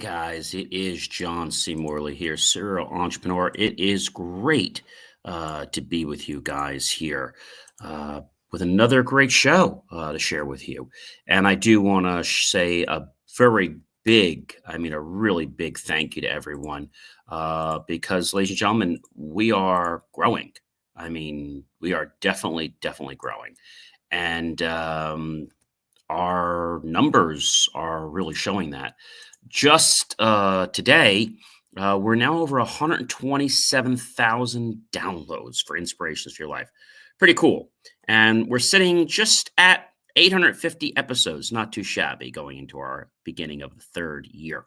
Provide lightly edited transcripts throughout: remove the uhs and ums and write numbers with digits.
Guys, it is John C Morley here, serial entrepreneur. It is great to be with you guys here uh, with another great show to share with you. And I do want to say a very big, a really big thank you to everyone because, ladies and gentlemen, we are growing. We are definitely growing. And our numbers are really showing that. Just today, we're now over 127,000 downloads for Inspirations for Your Life. Pretty cool. And we're sitting just at 850 episodes, not too shabby, going into our beginning of the third year.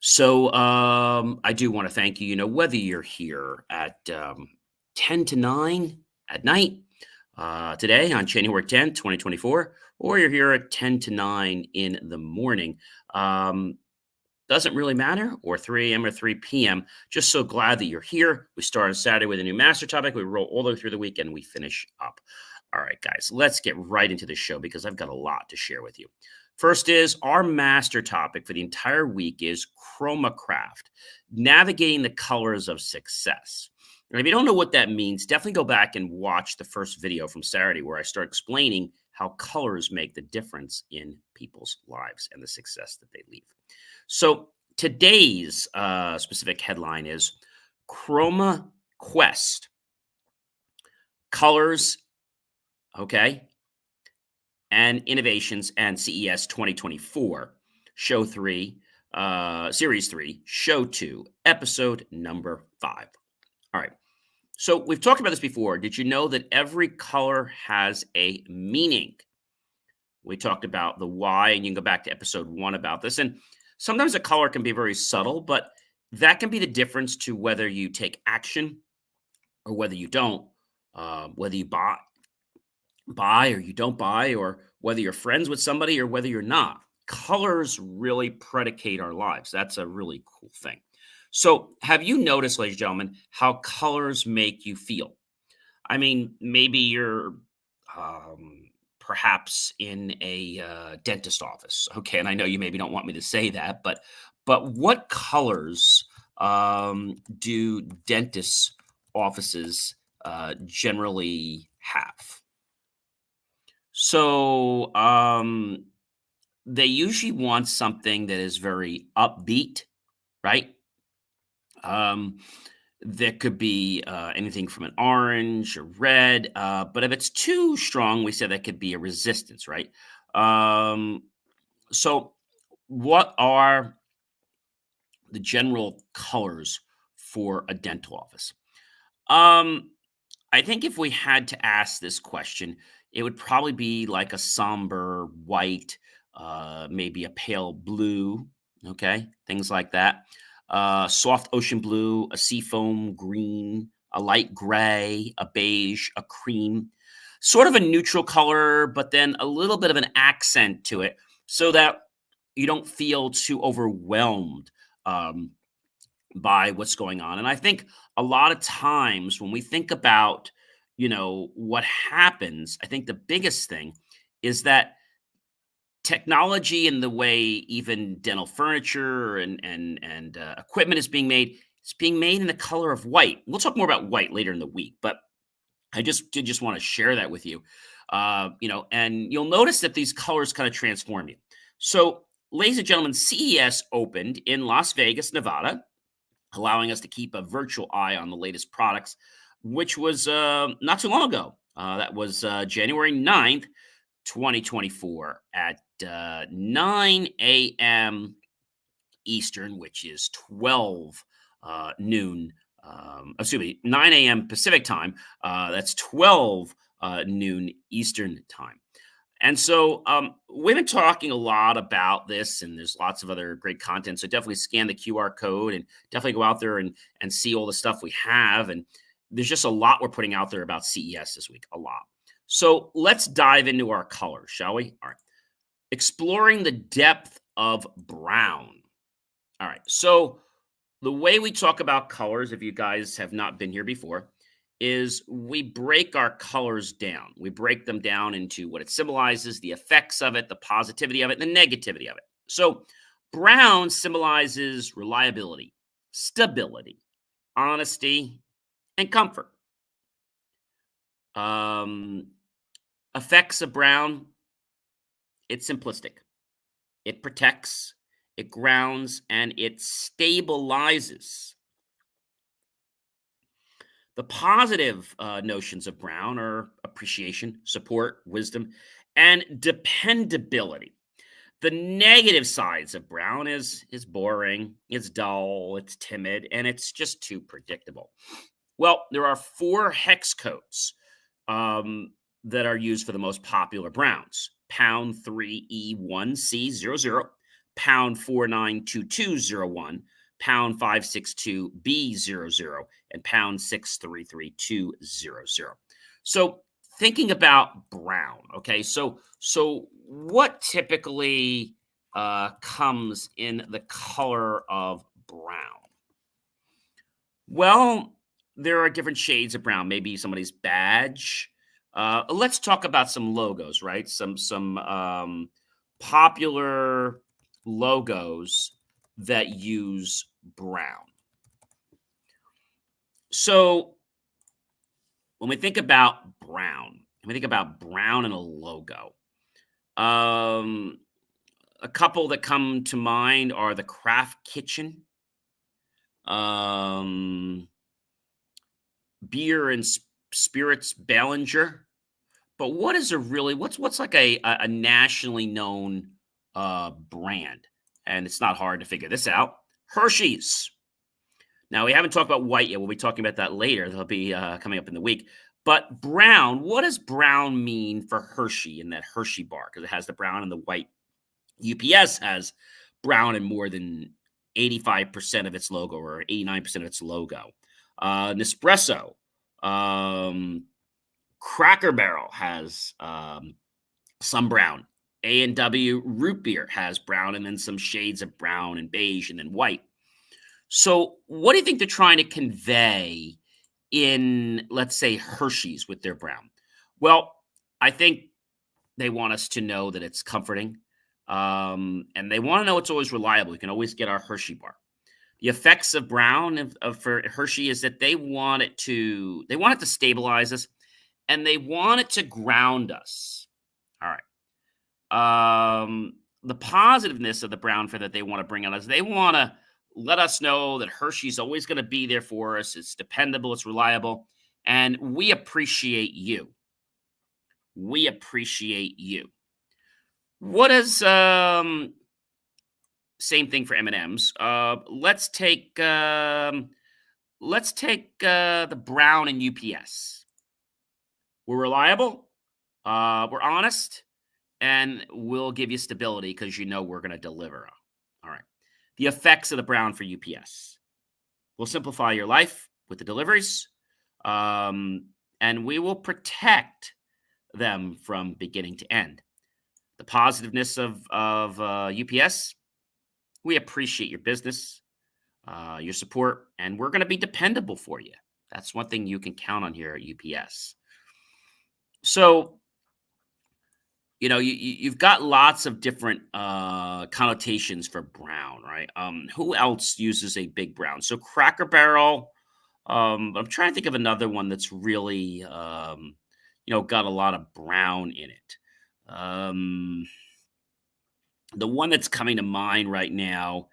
So I do want to thank you. Whether you're here at 10 to 9 at night today on January 10th, 2024, or you're here at 10 to 9 in the morning. Doesn't really matter, or 3 a.m. or 3 p.m. Just so glad that you're here. We start on Saturday with a new master topic. We roll all the way through the weekend. We finish up. All right, guys, let's get right into the show because I've got a lot to share with you. First is our master topic for the entire week is Chroma Craft, navigating the colors of success. And if you don't know what that means, definitely go back and watch the first video from Saturday where I start explaining how colors make the difference in people's lives and the success that they leave. So today's specific headline is Chroma Quest, Colors, okay, and Innovations and CES 2024, Show 3, Series 3, Show 2, Episode number 5. All right. So we've talked about this before. Did you know that every color has a meaning? We talked about the why, and you can go back to episode 1 about this. And sometimes a color can be very subtle, but that can be the difference to whether you take action or whether you don't, whether you buy or you don't buy, or whether you're friends with somebody or whether you're not. Colors really predicate our lives. That's a really cool thing. So have you noticed, ladies and gentlemen, how colors make you feel? Maybe you're perhaps in a dentist office. Okay, and I know you maybe don't want me to say that, but what colors do dentist offices generally have? So they usually want something that is very upbeat, right? Um, that could be anything from an orange or red, but if it's too strong, we say that could be a resistance, right? Um, so, what are the general colors for a dental office? Um, I think if we had to ask this question, it would probably be like a somber white, maybe a pale blue, okay, things like that. Soft ocean blue, a seafoam green, a light gray, a beige, a cream, sort of a neutral color, but then a little bit of an accent to it so that you don't feel too overwhelmed. Um, by what's going on. And I think a lot of times when we think about, what happens, I think the biggest thing is that technology and the way even dental furniture and equipment is being made, it's being made in the color of white. We'll talk more about white later in the week, but I just want to share that with you. And you'll notice that these colors kind of transform you. So, ladies and gentlemen, CES opened in Las Vegas, Nevada, allowing us to keep a virtual eye on the latest products, which was not too long ago. That was January 9th, 2024 at 9 a.m. Eastern, which is 12 noon, 9 a.m. Pacific time. That's 12 noon Eastern time. And so we've been talking a lot about this, and there's lots of other great content. So definitely scan the QR code and definitely go out there and see all the stuff we have. And there's just a lot we're putting out there about CES this week, a lot. So let's dive into our colors, shall we? All right. Exploring the depth of brown. All right. So the way we talk about colors, if you guys have not been here before, is we break our colors down. We break them down into what it symbolizes, the effects of it, the positivity of it, the negativity of it. So Brown symbolizes reliability, stability, honesty, and comfort. Um, Effects of brown, it's simplistic. It protects, it grounds, and it stabilizes. The positive notions of brown are appreciation, support, wisdom, and dependability. The negative sides of brown is boring, it's dull, it's timid, and it's just too predictable. Well, there are four hex codes um, that are used for the most popular browns: pound 3E1C00, pound 492201, pound 562B00, and pound 633200. So thinking about brown, okay, so what typically comes in the color of brown? Well, there are different shades of brown. Maybe somebody's badge. Let's talk about some logos, right? Some popular logos that use brown. So when we think about brown, when we think about brown in a logo, um, a couple that come to mind are the Craft Kitchen, um, Beer and Spirits Ballinger. But what is a really what's like a nationally known brand? And it's not hard to figure this out. Hershey's. Now we haven't talked about white yet. We'll be talking about that later. That'll be coming up in the week. But brown, what does brown mean for Hershey in that Hershey bar? Because it has the brown and the white. UPS has brown in more than 85% of its logo, or 89% of its logo. Nespresso, Cracker Barrel has some brown. A&W Root Beer has brown, and then some shades of brown and beige and then white. So what do you think they're trying to convey in, let's say, Hershey's with their brown? Well, I think they want us to know that it's comforting, and they want to know it's always reliable. You can always get our Hershey bar. The effects of brown for Hershey is that they want it to stabilize us, and they want it to ground us. All right. The positiveness of the brown fare that they want to bring on us, they want to let us know that Hershey's always going to be there for us. It's dependable, it's reliable, and we appreciate you. We appreciate you. What is same thing for M&Ms? Let's take the brown and UPS. We're reliable, we're honest, and we'll give you stability because you know we're going to deliver. All right. The effects of the brown for UPS. We'll simplify your life with the deliveries, and we will protect them from beginning to end. The positiveness of UPS, we appreciate your business, your support, and we're going to be dependable for you. That's one thing you can count on here at UPS. So, you've got lots of different connotations for brown, right? Who else uses a big brown? So Cracker Barrel. I'm trying to think of another one that's really, got a lot of brown in it. The one that's coming to mind right now.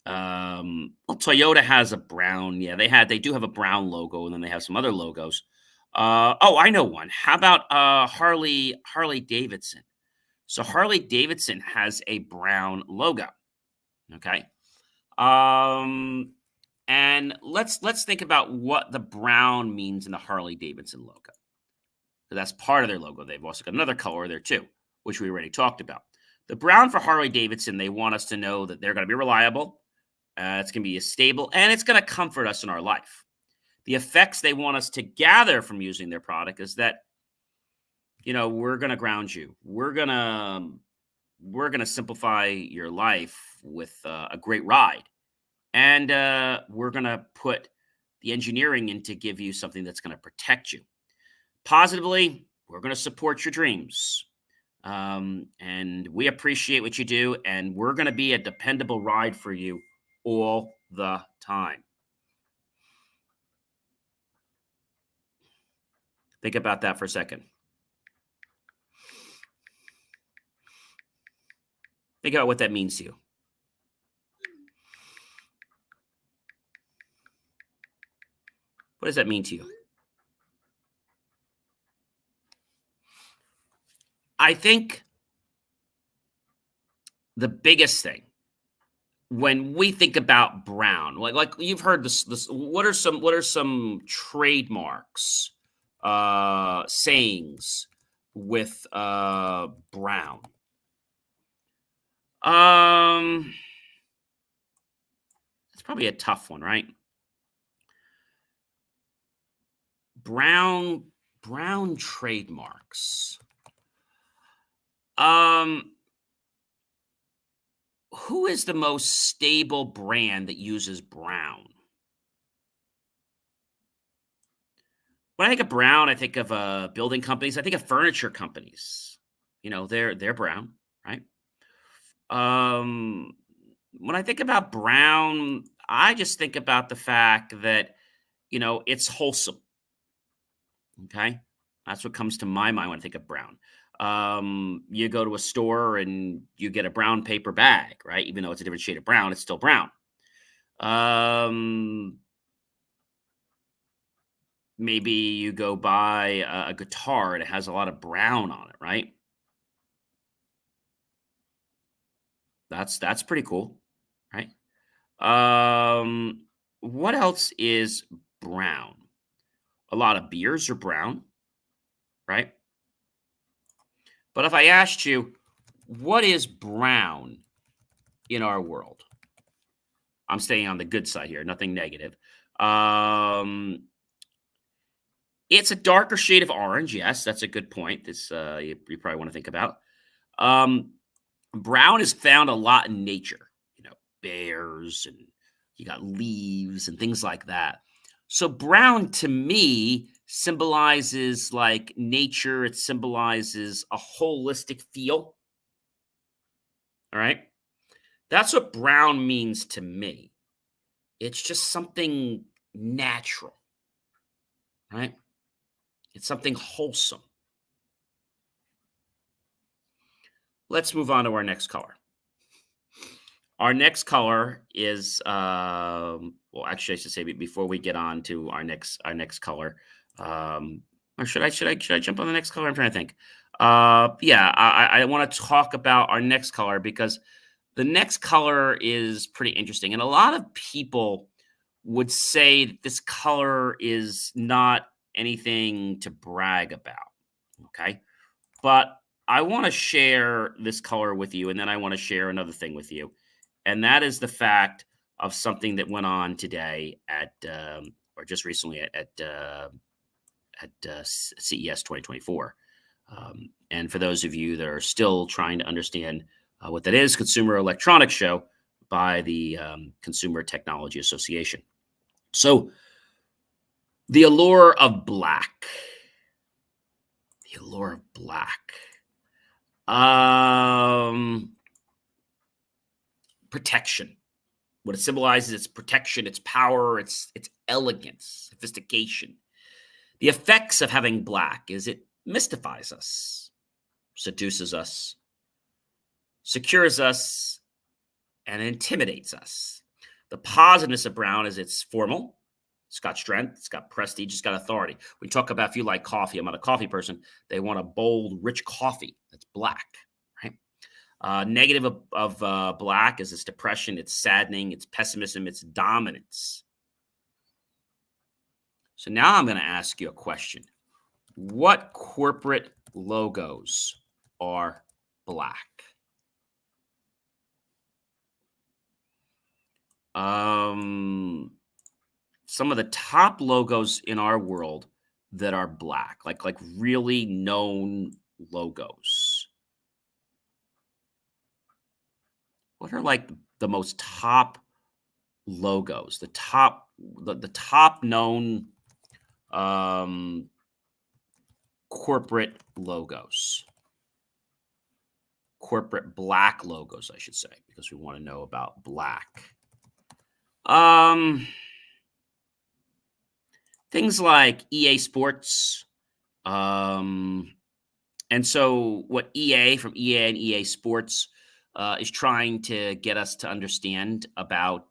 Well, Toyota has a brown. Yeah, they do have a brown logo, and then they have some other logos. Oh, I know one. How about Harley Davidson? So Harley Davidson has a brown logo. Okay. Um, and let's think about what the brown means in the Harley Davidson logo. So that's part of their logo. They've also got another color there too, which we already talked about. The brown for Harley Davidson, they want us to know that they're going to be reliable. It's going to be stable, and it's going to comfort us in our life. The effects they want us to gather from using their product is that we're going to ground you. We're going to simplify your life with a great ride. And we're going to put the engineering in to give you something that's going to protect you. Positively, we're going to support your dreams. And we appreciate what you do, and we're going to be a dependable ride for you all the time. Think about that for a second. Think about what that means to you. What does that mean to you? I think the biggest thing when we think about brown, like you've heard this, what are some trademarks, sayings with brown? Um, it's probably a tough one, right? Brown brown trademarks. Um, who is the most stable brand that uses brown? When I think of brown, I think of building companies. I think of furniture companies. They're brown, right? Um, when I think about brown, I just think about the fact that it's wholesome. Okay, that's what comes to my mind when I think of brown. You go to a store and you get a brown paper bag, right? Even though it's a different shade of brown, it's still brown. Um, maybe you go buy a guitar and it has a lot of brown on it, right? That's pretty cool, right? Um, what else is brown? A lot of beers are brown, right? But if I asked you, what is brown in our world? I'm staying on the good side here, nothing negative. Um, it's a darker shade of orange. Yes, that's a good point. This you probably want to think about. Um, brown is found a lot in nature. Bears and you got leaves and things like that. So brown to me symbolizes like nature. It symbolizes a holistic feel. All right. That's what brown means to me. It's just something natural, right? It's something wholesome. Let's move on to our next color. Our next color is well, actually, I should say before we get on to our next color, um, or should I jump on the next color? I'm trying to think. Yeah, I want to talk about our next color because the next color is pretty interesting, and a lot of people would say that this color is not anything to brag about. Okay, but I want to share this color with you, and then I want to share another thing with you, and that is the fact of something that went on today or just recently at CES 2024. And for those of you that are still trying to understand what that is, Consumer Electronics Show by the Consumer Technology Association. So, the allure of black. The allure of black. Um, protection. What it symbolizes, its protection, its power, its elegance, sophistication. The effects of having black is it mystifies us, seduces us, secures us, and intimidates us. The positiveness of brown is it's formal, it's got strength, it's got prestige, it's got authority. We talk about if you like coffee, I'm not a coffee person, they want a bold, rich coffee that's black, right? Negative of black is its depression, its saddening, its pessimism, its dominance. So now I'm going to ask you a question. What corporate logos are black? Some of the top logos in our world that are black, like really known logos. What are like the most top logos? The top known um, corporate logos. corporate black logos, I should say, because we want to know about black. Um, Things like EA Sports. Um, and so, what EA from EA and EA Sports is trying to get us to understand about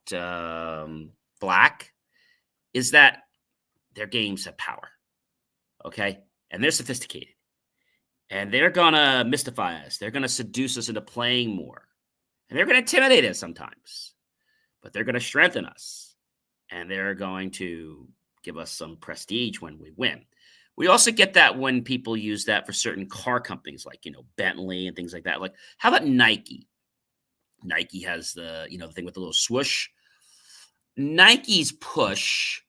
black is that their games have power, okay? And they're sophisticated. And they're going to mystify us. They're going to seduce us into playing more. And they're going to intimidate us sometimes. But they're going to strengthen us. And they're going to give us some prestige when we win. We also get that when people use that for certain car companies like, Bentley and things like that. Like, how about Nike? Nike has the thing with the little swoosh. Nike's push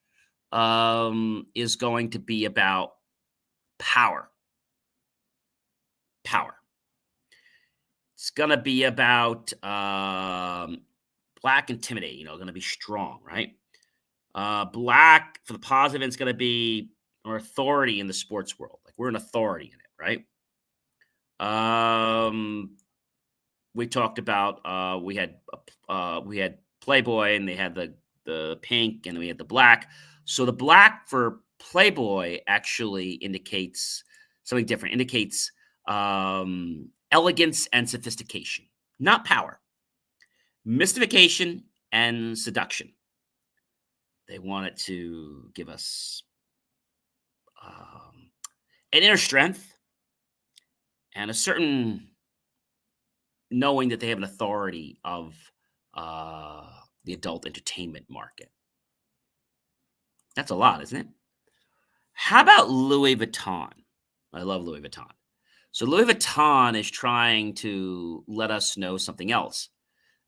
is going to be about power. Power. It's going to be about black intimidate, going to be strong, right? Black for the positive, it's going to be our authority in the sports world. Like, we're an authority in it, right? We talked about we had Playboy, and they had the pink, and we had the black. So the black for Playboy actually indicates something different. Indicates elegance and sophistication, not power. Mystification and seduction. They want it to give us an inner strength and a certain knowing that they have an authority of the adult entertainment market. That's a lot, isn't it? How about Louis Vuitton? I love Louis Vuitton. So Louis Vuitton is trying to let us know something else.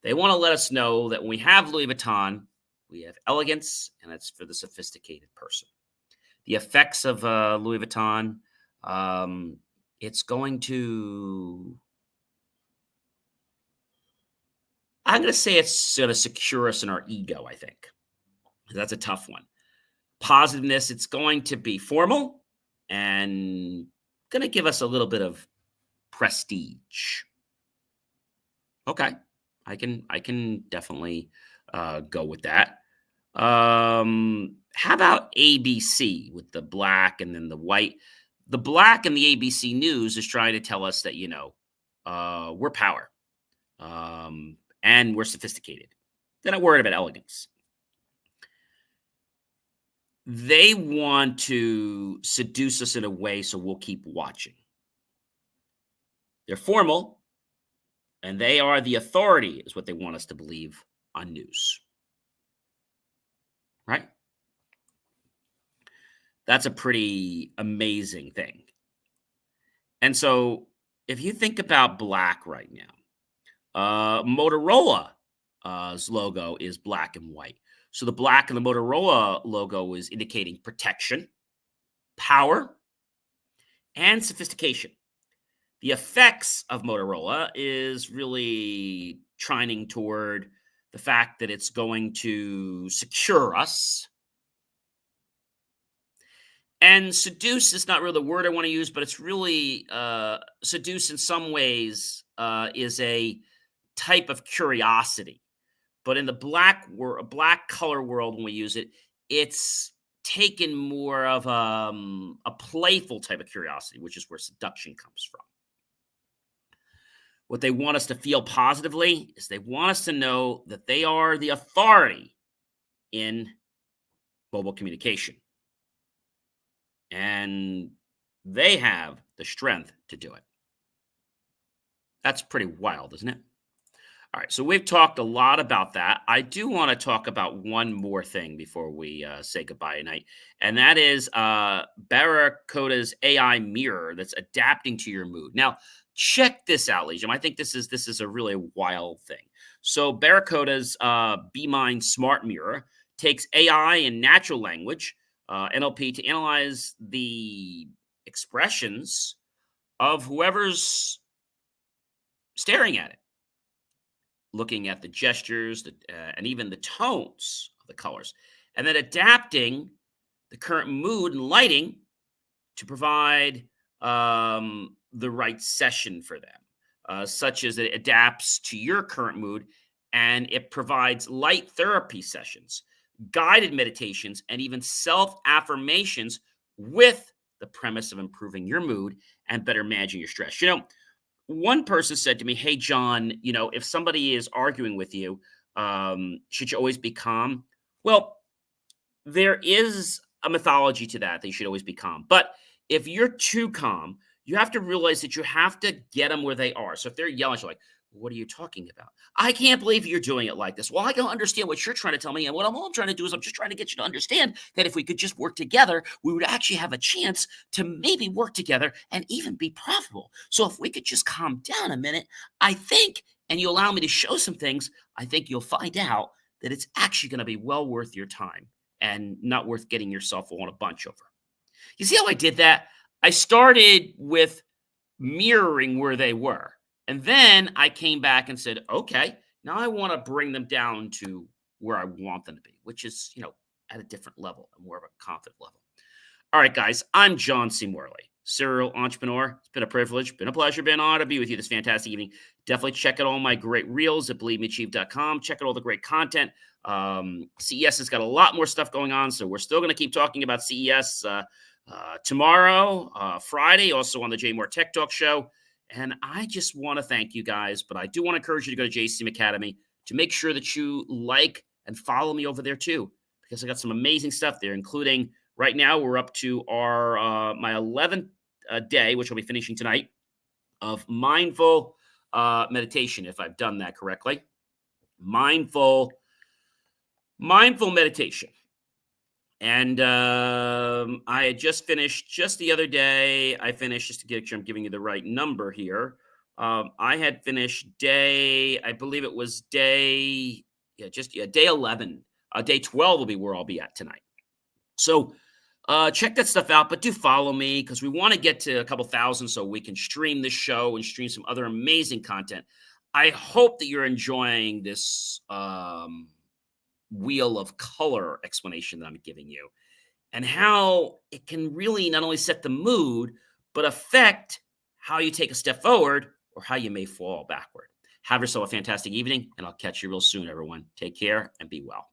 They want to let us know that when we have Louis Vuitton, we have elegance, and it's for the sophisticated person. The effects of Louis Vuitton, it's going to, I'm going to say it's going to secure us in our ego, I think. That's a tough one. Positiveness, it's going to be formal and going to give us a little bit of prestige. Okay, I can definitely go with that. How about ABC with the black and then the white? The black in the ABC News is trying to tell us that we're power, and we're sophisticated. They're not worried about elegance. They want to seduce us in a way so we'll keep watching. They're formal, and they are the authority, is what they want us to believe on news. Right? That's a pretty amazing thing. And so if you think about black right now, Motorola's logo is black and white. So the black in the Motorola logo is indicating protection, power, and sophistication. The effects of Motorola is really trining toward the fact that it's going to secure us. And seduce is not really the word I want to use, but it's really seduce in some ways is a type of curiosity. But in the black color world, when we use it, it's taken more of a playful type of curiosity, which is where seduction comes from. What they want us to feel positively is they want us to know that they are the authority in mobile communication. And they have the strength to do it. That's pretty wild, isn't it? All right, so we've talked a lot about that. I do want to talk about one more thing before we say goodbye tonight, and that is Baracoda's AI mirror that's adapting to your mood. Now, check this out, Legion. I think this is a really wild thing. So Baracoda's Be Mind Smart Mirror takes AI and natural language, NLP, to analyze the expressions of whoever's staring at it, looking at the gestures and even the tones of the colors, and then adapting the current mood and lighting to provide the right session for them. such as it adapts to your current mood, and it provides light therapy sessions, guided meditations, and even self affirmations with the premise of improving your mood and better managing your stress. One person said to me, "Hey, John, if somebody is arguing with you, should you always be calm?" Well, there is a mythology to that. They should always be calm. But if you're too calm, you have to realize that you have to get them where they are. So if they're yelling, you're like, "What are you talking about? I can't believe you're doing it like this." Well, I don't understand what you're trying to tell me. And what I'm all trying to do is I'm just trying to get you to understand that if we could just work together, we would actually have a chance to maybe work together and even be profitable. So if we could just calm down a minute, I think, and you allow me to show some things, I think you'll find out that it's actually going to be well worth your time and not worth getting yourself all in a bunch over. You see how I did that? I started with mirroring where they were. And then I came back and said, okay, now I want to bring them down to where I want them to be, which is, at a different level, more of a confident level. All right, guys, I'm John C. Morley, serial entrepreneur. It's been a privilege, been a pleasure, been an honor to be with you this fantastic evening. Definitely check out all my great reels at believemeachieve.com. Check out all the great content. CES has got a lot more stuff going on, so we're still going to keep talking about CES tomorrow, Friday, also on the Jay Moore Tech Talk Show. And I just want to thank you guys, but I do want to encourage you to go to JCM Academy to make sure that you like and follow me over there too, because I got some amazing stuff there, including right now we're up to our my 11th day, which I'll be finishing tonight, of mindful meditation, if I've done that correctly. Mindful meditation. And I had just finished just the other day. I finished, just to get sure I'm giving you the right number here. I had finished I believe it was day 11. Day 12 will be where I'll be at tonight. So check that stuff out, but do follow me because we want to get to a couple thousand so we can stream this show and stream some other amazing content. I hope that you're enjoying this wheel of color explanation that I'm giving you and how it can really not only set the mood, but affect how you take a step forward or how you may fall backward. Have yourself a fantastic evening, and I'll catch you real soon, everyone. Take care and be well.